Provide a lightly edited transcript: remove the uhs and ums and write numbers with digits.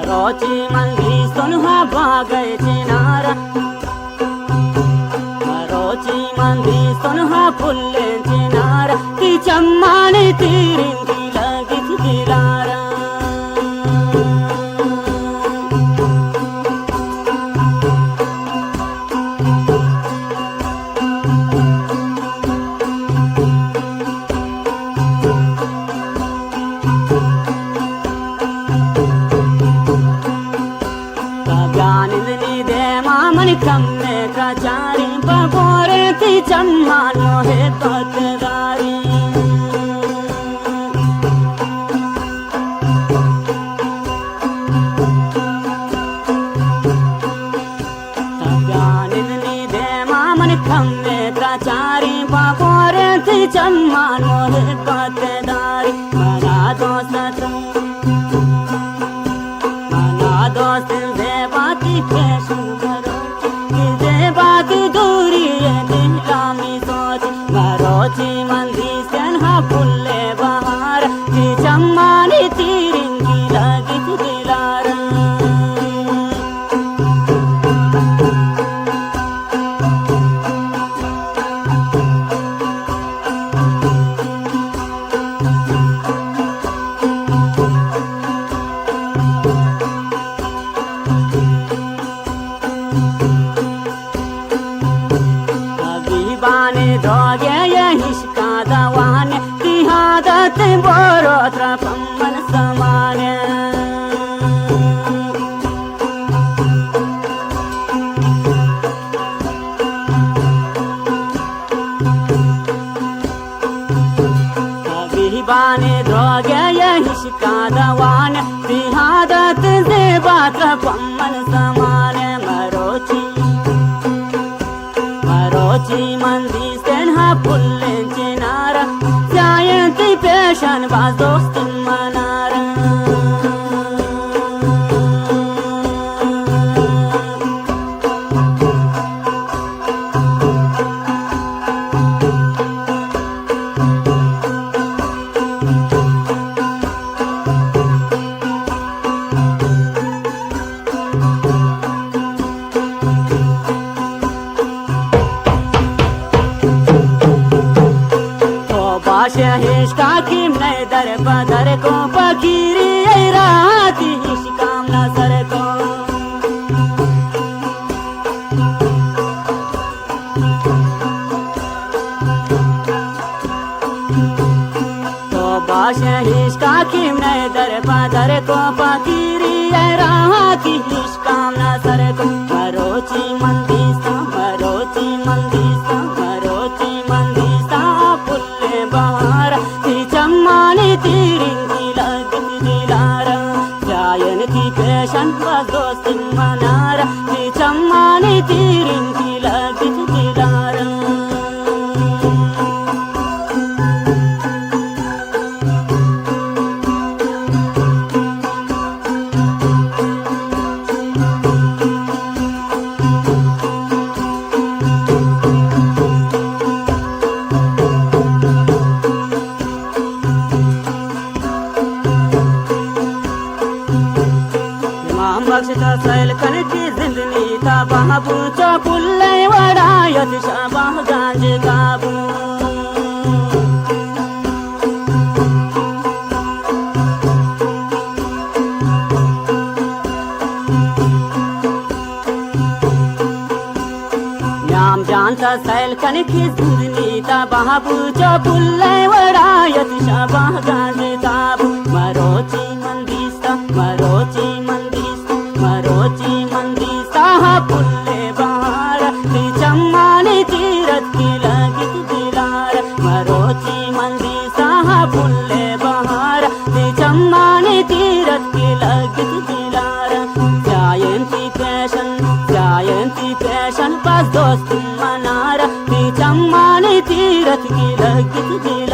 रोची मंदी सुनहा बागय चिनारा रोची मंदी सुनहा फुल्ले चिनारा की चम्माने तीरिंगी लगी दिलारा कम्मे कचारी बपोरे थी चम्मानो है पतदारी तब्यानिदनी दे मामन कम्मे कचारी बपोरे थी चम्मानो है पतदारी मना दोस्त दे बाकी फैशन बाकी दूरी दिलामी सोच मरोची मंदी सन्हा फुल्ले बहार की चम्मानी तीरिंगी लगी दिलारा दोगे यहिष्का दवाने तिहादत बोरोत्रा पम्मन समाने अभिबाने दोगे यहिष्का दवाने तिहादत देबात्रा पम्मन समाने मरोची मंदी फुल्ले चिनारा जायंती पेशन बाज दोस्त मनारा हिस्का किम नहीं दर पदर को पकीरी राती हिस्काम नजर को तो बाश हिस्का किम नहीं दर पदर को पकीरी राती हिस्काम नजर को मरोची मंदी सा मरोची मंदी सा मरोची मंदी सा फुल्ले बहार चम्मानी तीरिंगी लगी दिलारा जायन की पेशन बस दोस्त मनारा चम्मानी तीरिंगी लगी दिलारा बख्शता सैल कनकी जिंदगी था बाबू चौपुल्ले वड़ायत शाबाह गांज गाबू नाम जानता सैल कनकी जिंदगी था बाबू चौपुल्ले वड़ायत शाबाह गांज गाबू मरोची मंदी सा मरोची मरोची मंदी साहा फुल्ले बहार चम्मानी तीरथ की लगी दिलार मरोची मंदी साहा फुल्ले बहार चम्मानी तीरथ की लगी दिलार जायंती पैशन पास दोस्त मनारा चम्मानी तीरथ की लगी दिलार